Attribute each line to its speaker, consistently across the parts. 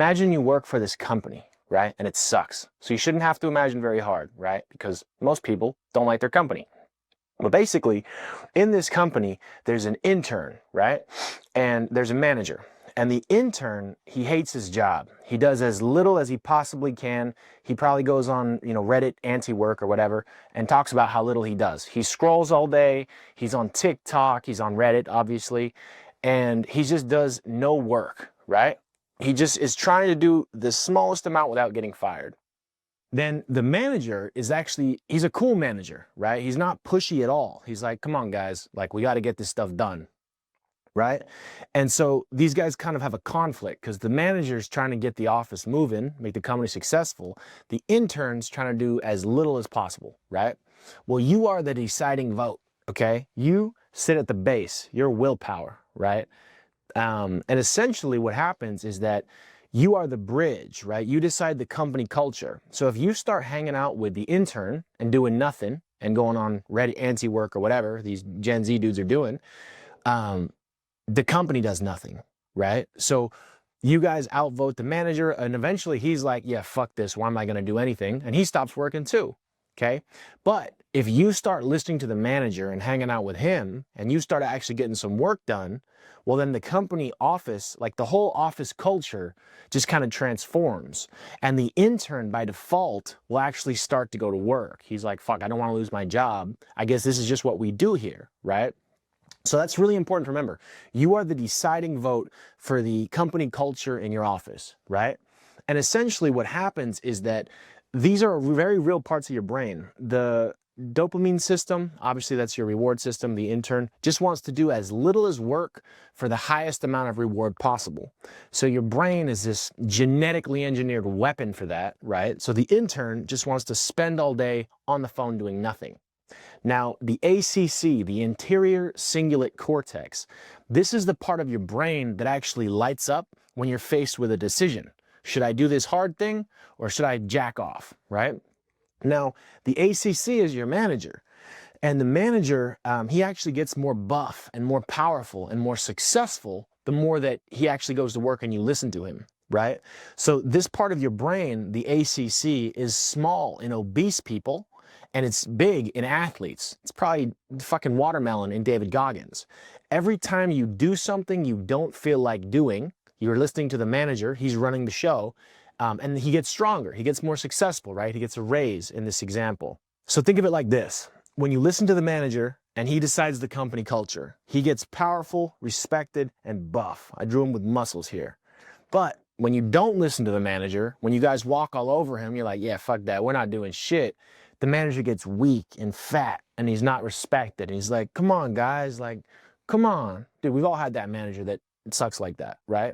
Speaker 1: Imagine you work for this company, right? And it sucks. So you shouldn't have to imagine very hard, right? Because most people don't like their company. But basically, in this company, there's an intern, right? And there's a manager. And the intern, he hates his job. He does as little as he possibly can. He probably goes on, Reddit anti-work or whatever and talks about how little he does. He scrolls all day. He's on TikTok. He's on Reddit, obviously. And he just does no work, right? He just is trying to do the smallest amount without getting fired. Then the manager is he's a cool manager, right? He's not pushy at all. He's like, come on, guys, like we got to get this stuff done, right? And so these guys kind of have a conflict because the manager's trying to get the office moving, make the company successful. The intern's trying to do as little as possible, right? Well, you are the deciding vote, okay? You sit at the base, your willpower, right? And essentially what happens is that you are the bridge, right? You decide the company culture. So if you start hanging out with the intern and doing nothing and going on Reddit anti-work or whatever these Gen Z dudes are doing, the company does nothing, right? So you guys outvote the manager and eventually he's like, yeah, fuck this. Why am I going to do anything? And he stops working too. Okay. But if you start listening to the manager and hanging out with him and you start actually getting some work done, well, then the company office, like the whole office culture just kind of transforms. And the intern by default will actually start to go to work. He's like, fuck, I don't want to lose my job. I guess this is just what we do here, right? So that's really important to remember. You are the deciding vote for the company culture in your office, right? And essentially what happens is that these are very real parts of your brain. The dopamine system, obviously that's your reward system. The intern just wants to do as little as work for the highest amount of reward possible. So your brain is this genetically engineered weapon for that, right? So the intern just wants to spend all day on the phone doing nothing. Now, the ACC, the anterior cingulate cortex, this is the part of your brain that actually lights up when you're faced with a decision. Should I do this hard thing or should I jack off, right? Now, the ACC is your manager, and the manager, he actually gets more buff and more powerful and more successful the more that he actually goes to work and you listen to him, right? So this part of your brain, the ACC, is small in obese people, and it's big in athletes. It's probably fucking watermelon in David Goggins. Every time you do something you don't feel like doing, you're listening to the manager, he's running the show, and he gets stronger, he gets more successful, right? He gets a raise in this example. So think of it like this. When you listen to the manager and he decides the company culture, he gets powerful, respected, and buff. I drew him with muscles here. But when you don't listen to the manager, when you guys walk all over him, you're like, yeah, fuck that, we're not doing shit. The manager gets weak and fat and he's not respected. And he's like, come on, guys, like, come on. Dude, we've all had that manager that sucks like that, right?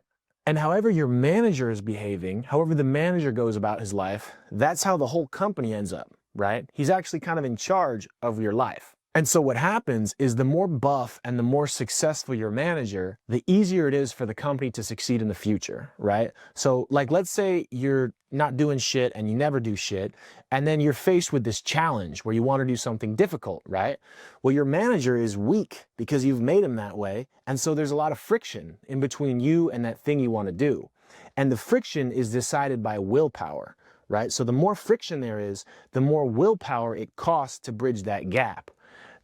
Speaker 1: And however your manager is behaving, however the manager goes about his life, that's how the whole company ends up, right? He's actually kind of in charge of your life. And so what happens is the more buff and the more successful your manager, the easier it is for the company to succeed in the future, right? So like, let's say you're not doing shit and you never do shit, and then you're faced with this challenge where you want to do something difficult, right? Well, your manager is weak because you've made him that way. And so there's a lot of friction in between you and that thing you want to do. And the friction is decided by willpower, right? So the more friction there is, the more willpower it costs to bridge that gap.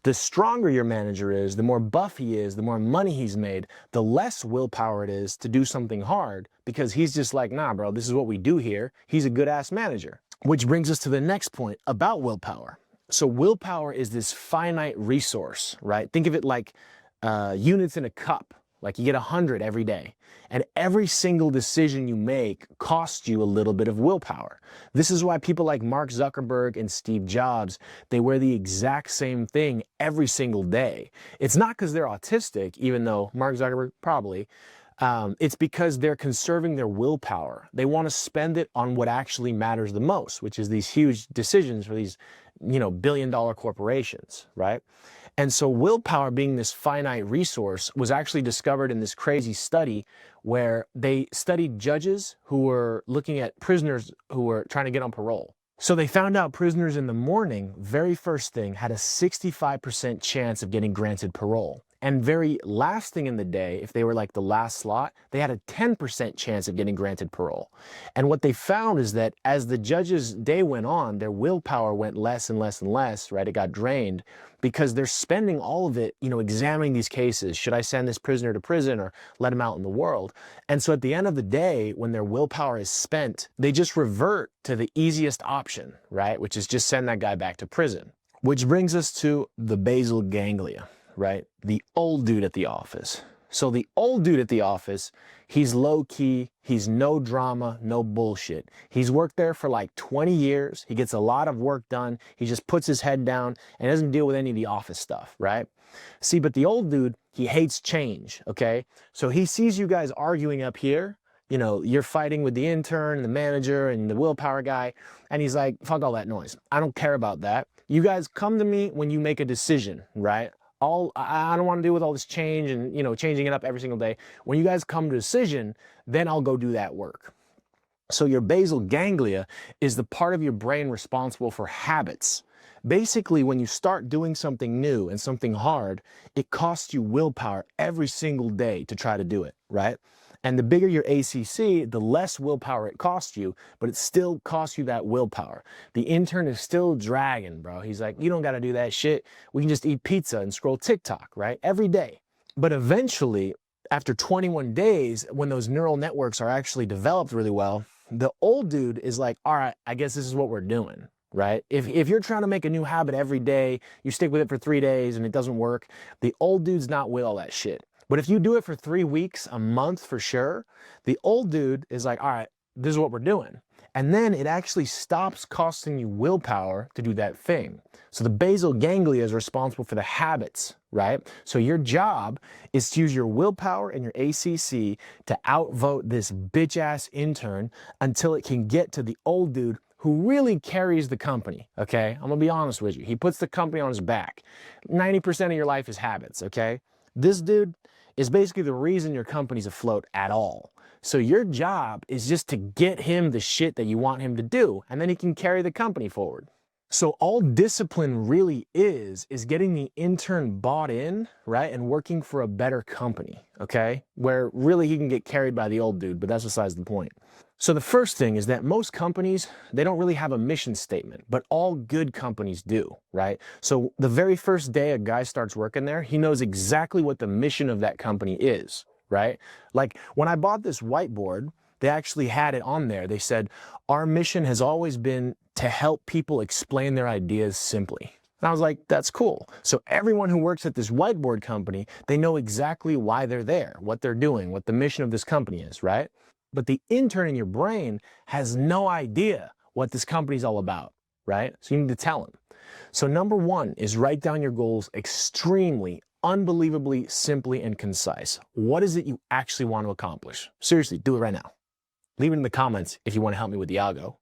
Speaker 1: The stronger your manager is, the more buff he is, the more money he's made, the less willpower it is to do something hard because he's just like, nah, bro, this is what we do here. He's a good ass manager. Which brings us to the next point about willpower. So willpower is this finite resource, right? Think of it like units in a cup. Like you get 100 every day. And every single decision you make costs you a little bit of willpower. This is why people like Mark Zuckerberg and Steve Jobs, they wear the exact same thing every single day. It's not because they're autistic, even though Mark Zuckerberg probably. It's because they're conserving their willpower. They want to spend it on what actually matters the most, which is these huge decisions for these, billion-dollar corporations, right? And so willpower being this finite resource was actually discovered in this crazy study where they studied judges who were looking at prisoners who were trying to get on parole. So they found out prisoners in the morning, very first thing, had a 65% chance of getting granted parole. And very lasting in the day, if they were like the last slot, they had a 10% chance of getting granted parole. And what they found is that as the judge's day went on, their willpower went less and less and less, right? It got drained because they're spending all of it, examining these cases. Should I send this prisoner to prison or let him out in the world? And so at the end of the day, when their willpower is spent, they just revert to the easiest option, right? Which is just send that guy back to prison. Which brings us to the basal ganglia, right? The old dude at the office. So the old dude at the office, he's low key, he's no drama, no bullshit. He's worked there for like 20 years. He gets a lot of work done. He just puts his head down and doesn't deal with any of the office stuff, right? See, but the old dude, he hates change, okay? So he sees you guys arguing up here. You're fighting with the intern and the manager and the willpower guy. And he's like, fuck all that noise. I don't care about that. You guys come to me when you make a decision, right? I don't want to deal with all this change and, changing it up every single day. When you guys come to a decision, then I'll go do that work. So your basal ganglia is the part of your brain responsible for habits. Basically, when you start doing something new and something hard, it costs you willpower every single day to try to do it, right? And the bigger your ACC, the less willpower it costs you, but it still costs you that willpower. The intern is still dragging, bro. He's like, you don't got to do that shit. We can just eat pizza and scroll TikTok, right? Every day. But eventually, after 21 days, when those neural networks are actually developed really well, the old dude is like, all right, I guess this is what we're doing, right? If you're trying to make a new habit every day, you stick with it for 3 days and it doesn't work, the old dude's not with all that shit. But if you do it for 3 weeks, a month for sure, the old dude is like, all right, this is what we're doing. And then it actually stops costing you willpower to do that thing. So the basal ganglia is responsible for the habits, right? So your job is to use your willpower and your ACC to outvote this bitch ass intern until it can get to the old dude who really carries the company, okay? I'm gonna be honest with you. He puts the company on his back. 90% of your life is habits, okay? This dude is basically the reason your company's afloat at all. So your job is just to get him the shit that you want him to do, and then he can carry the company forward. So all discipline really is getting the intern bought in, right, and working for a better company, okay? Where really he can get carried by the old dude, but that's besides the point. So the first thing is that most companies, they don't really have a mission statement, but all good companies do, right? So the very first day a guy starts working there, he knows exactly what the mission of that company is, right? Like when I bought this whiteboard, they actually had it on there. They said, our mission has always been to help people explain their ideas simply. And I was like, that's cool. So everyone who works at this whiteboard company, they know exactly why they're there, what they're doing, what the mission of this company is, right? But the intern in your brain has no idea what this company's all about, right? So you need to tell him. So number one is write down your goals extremely, unbelievably simply and concise. What is it you actually want to accomplish? Seriously, do it right now. Leave it in the comments if you want to help me with the algo.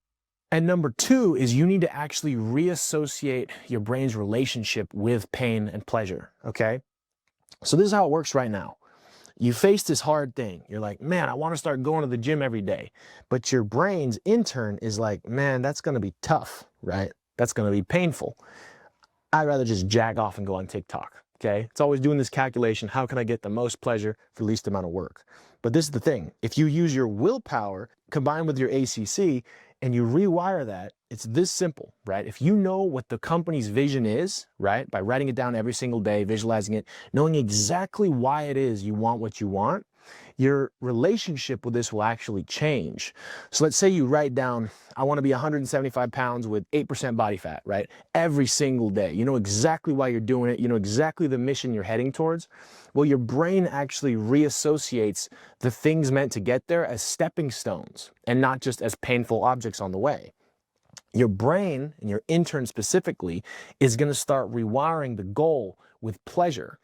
Speaker 1: And number two is you need to actually reassociate your brain's relationship with pain and pleasure, okay? So this is how it works right now. You face this hard thing. You're like, man, I want to start going to the gym every day. But your brain's intern is like, man, that's going to be tough, right? That's going to be painful. I'd rather just jack off and go on TikTok, okay? It's always doing this calculation. How can I get the most pleasure for the least amount of work? But this is the thing. If you use your willpower combined with your ACC and you rewire that, it's this simple, right? If you know what the company's vision is, right, by writing it down every single day, visualizing it, knowing exactly why it is you want what you want, your relationship with this will actually change. So let's say you write down, I want to be 175 pounds with 8% body fat, right? Every single day. You know exactly why you're doing it. You know exactly the mission you're heading towards. Well, your brain actually reassociates the things meant to get there as stepping stones and not just as painful objects on the way. Your brain, and your intern specifically, is going to start rewiring the goal with pleasure.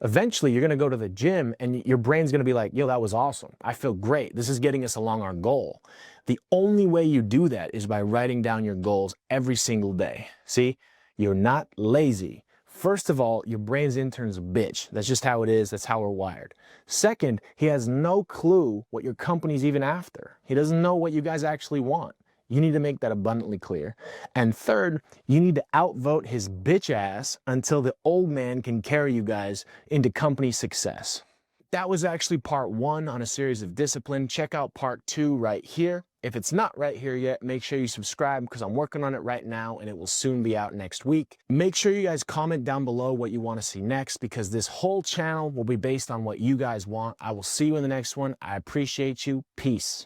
Speaker 1: Eventually, you're going to go to the gym and your brain's going to be like, yo, that was awesome. I feel great. This is getting us along our goal. The only way you do that is by writing down your goals every single day. See, you're not lazy. First of all, your brain's intern's a bitch. That's just how it is. That's how we're wired. Second, he has no clue what your company's even after. He doesn't know what you guys actually want. You need to make that abundantly clear. And third, you need to outvote his bitch ass until the old man can carry you guys into company success. That was actually part 1 on a series of discipline. Check out part 2 right here. If it's not right here yet, make sure you subscribe because I'm working on it right now and it will soon be out next week. Make sure you guys comment down below what you want to see next because this whole channel will be based on what you guys want. I will see you in the next one. I appreciate you. Peace.